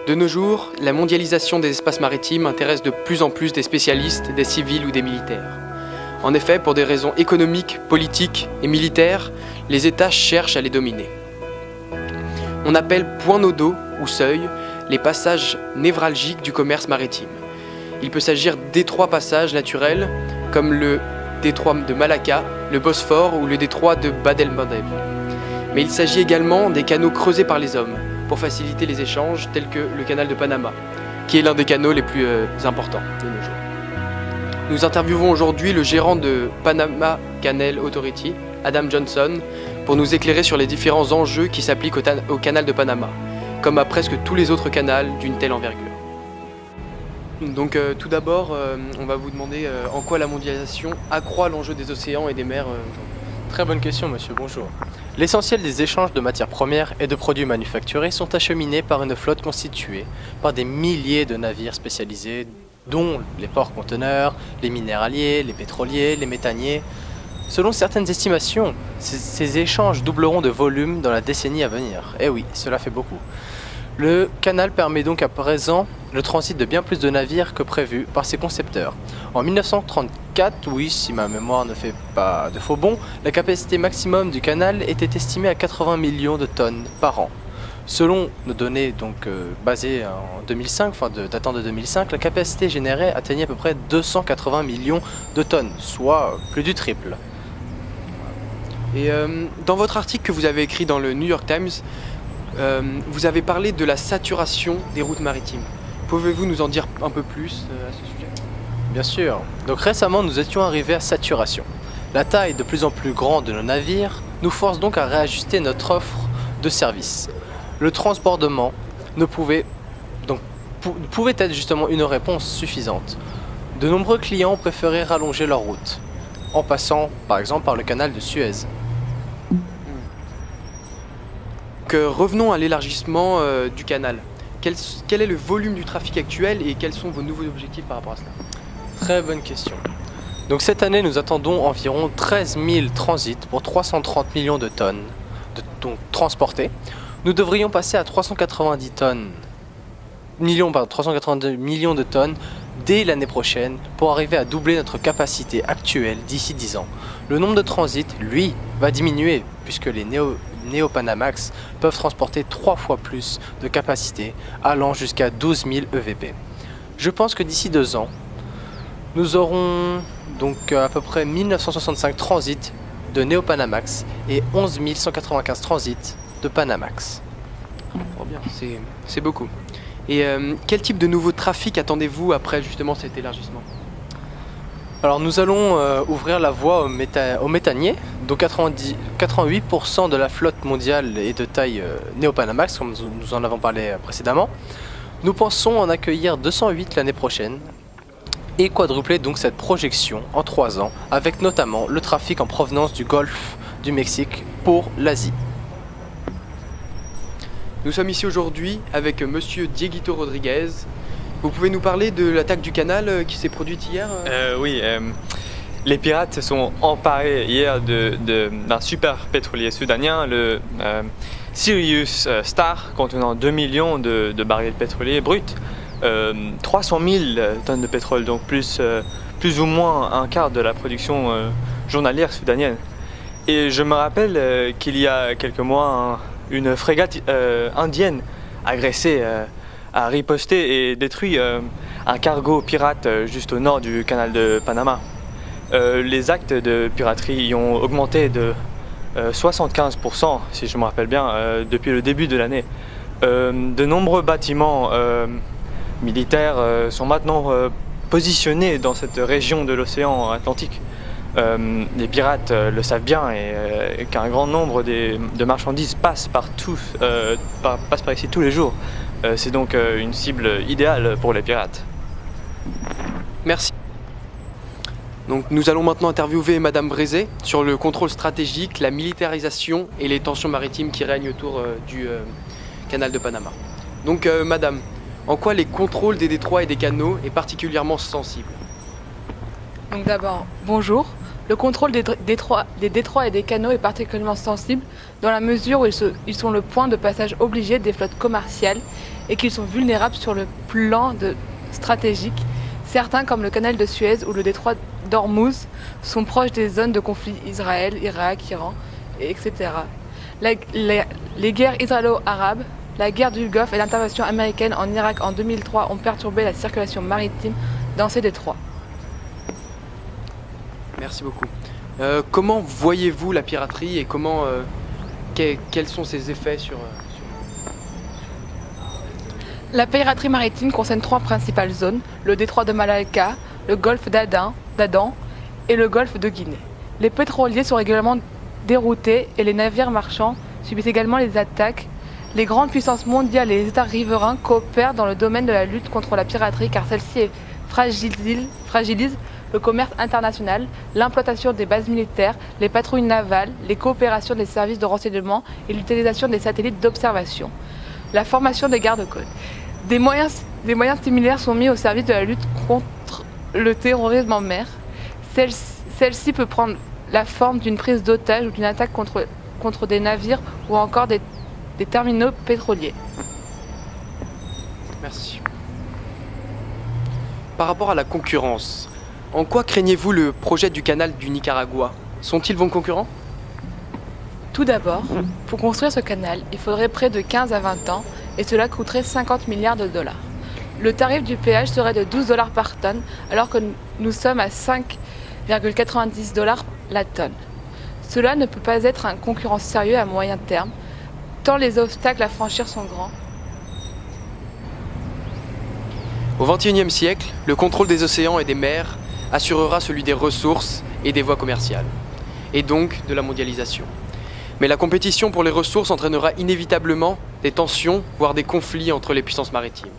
De nos jours, la mondialisation des espaces maritimes intéresse de plus en plus des spécialistes, des civils ou des militaires. En effet, pour des raisons économiques, politiques et militaires, les États cherchent à les dominer. On appelle points nodaux ou seuils les passages névralgiques du commerce maritime. Il peut s'agir d'étroits passages naturels comme le détroit de Malacca, le Bosphore ou le détroit de Bab el-Mandeb. Mais il s'agit également des canaux creusés par les hommes pour faciliter les échanges tels que le canal de Panama, qui est l'un des canaux les plus importants de nos jours. Nous interviewons aujourd'hui le gérant de Panama Canal Authority, Adam Johnson, pour nous éclairer sur les différents enjeux qui s'appliquent au canal de Panama, comme à presque tous les autres canaux d'une telle envergure. Donc tout d'abord, on va vous demander en quoi la mondialisation accroît l'enjeu des océans et des mers aujourd'hui. Très bonne question, monsieur, bonjour. L'essentiel des échanges de matières premières et de produits manufacturés sont acheminés par une flotte constituée par des milliers de navires spécialisés, dont les ports-conteneurs, les minéraliers, les pétroliers, les méthaniers. Selon certaines estimations, ces échanges doubleront de volume dans la décennie à venir. Eh oui, cela fait beaucoup. Le canal permet donc à présent le transit de bien plus de navires que prévu par ses concepteurs. En 1934, oui, si ma mémoire ne fait pas de faux bons, la capacité maximum du canal était estimée à 80 millions de tonnes par an. Selon nos données basées en 2005, datant de 2005, la capacité générée atteignait à peu près 280 millions de tonnes, soit plus du triple. Et dans votre article que vous avez écrit dans le New York Times, vous avez parlé de la saturation des routes maritimes. Pouvez-vous nous en dire un peu plus à ce sujet ? Bien sûr. Donc récemment, nous étions arrivés à saturation. La taille de plus en plus grande de nos navires nous force donc à réajuster notre offre de service. Le transbordement ne pouvait être justement une réponse suffisante. De nombreux clients préféraient rallonger leur route, en passant par exemple par le canal de Suez. Revenons à l'élargissement du canal. Quel est le volume du trafic actuel et quels sont vos nouveaux objectifs par rapport à cela ? Très bonne question. Donc cette année, nous attendons environ 13 000 transits pour 330 millions de tonnes transportées. Nous devrions passer à 390 millions de tonnes dès l'année prochaine pour arriver à doubler notre capacité actuelle d'ici 10 ans. Le nombre de transits, lui, va diminuer puisque les Neo-Panamax peuvent transporter 3 fois plus de capacité, allant jusqu'à 12 000 EVP. Je pense que d'ici 2 ans, nous aurons donc à peu près 1965 transits de Neo-Panamax et 11 195 transits de Panamax. Oh bien, c'est beaucoup. Et quel type de nouveau trafic attendez-vous après justement cet élargissement ? Alors nous allons ouvrir la voie aux méthaniers, donc 88% de la flotte mondiale est de taille Neo-Panamax, comme nous en avons parlé précédemment. Nous pensons en accueillir 208 l'année prochaine et quadrupler donc cette projection en 3 ans, avec notamment le trafic en provenance du golfe du Mexique pour l'Asie. Nous sommes ici aujourd'hui avec monsieur Dieguito Rodriguez. Vous pouvez nous parler de l'attaque du canal qui s'est produite hier ? Oui, les pirates se sont emparés hier d'un super pétrolier soudanien, le Sirius Star, contenant 2 millions de barils pétroliers bruts, 300 000 tonnes de pétrole, donc plus ou moins un quart de la production journalière soudanienne. Et je me rappelle qu'il y a quelques mois, une frégate indienne agressée a riposté et détruit un cargo pirate juste au nord du canal de Panama. Les actes de piraterie y ont augmenté de 75%, si je me rappelle bien, depuis le début de l'année. De nombreux bâtiments militaires sont maintenant positionnés dans cette région de l'océan Atlantique. Les pirates le savent bien et qu'un grand nombre de marchandises passent par ici tous les jours. C'est donc une cible idéale pour les pirates. Merci. Donc, nous allons maintenant interviewer Madame Brézé sur le contrôle stratégique, la militarisation et les tensions maritimes qui règnent autour du canal de Panama. Donc Madame, en quoi les contrôles des détroits et des canaux est particulièrement sensible ? Donc d'abord, bonjour. Le contrôle des détroits et des canaux est particulièrement sensible dans la mesure où ils sont le point de passage obligé des flottes commerciales et qu'ils sont vulnérables sur le plan stratégique. Certains, comme le canal de Suez ou le détroit d'Ormuz, sont proches des zones de conflit Israël, Irak, Iran, etc. Les guerres israélo-arabes, la guerre du Golfe et l'intervention américaine en Irak en 2003 ont perturbé la circulation maritime dans ces détroits. Merci beaucoup. Comment voyez-vous la piraterie et quels sont ses effets sur... La piraterie maritime concerne 3 principales zones, le détroit de Malacca, le golfe d'Aden et le golfe de Guinée. Les pétroliers sont régulièrement déroutés et les navires marchands subissent également les attaques. Les grandes puissances mondiales et les États riverains coopèrent dans le domaine de la lutte contre la piraterie car celle-ci fragilise le commerce international, l'implantation des bases militaires, les patrouilles navales, les coopérations des services de renseignement et l'utilisation des satellites d'observation. La formation des gardes-côtes. Des moyens similaires sont mis au service de la lutte contre le terrorisme en mer. Celle-ci peut prendre la forme d'une prise d'otage ou d'une attaque contre des navires ou encore des terminaux pétroliers. Merci. Par rapport à la concurrence, en quoi craignez-vous le projet du canal du Nicaragua? Sont-ils vos concurrents? Tout d'abord, pour construire ce canal, il faudrait près de 15 à 20 ans et cela coûterait 50 milliards de dollars. Le tarif du péage serait de 12 dollars par tonne alors que nous sommes à 5,90 dollars la tonne. Cela ne peut pas être un concurrent sérieux à moyen terme, tant les obstacles à franchir sont grands. Au XXIe siècle, le contrôle des océans et des mers assurera celui des ressources et des voies commerciales, et donc de la mondialisation. Mais la compétition pour les ressources entraînera inévitablement des tensions, voire des conflits entre les puissances maritimes.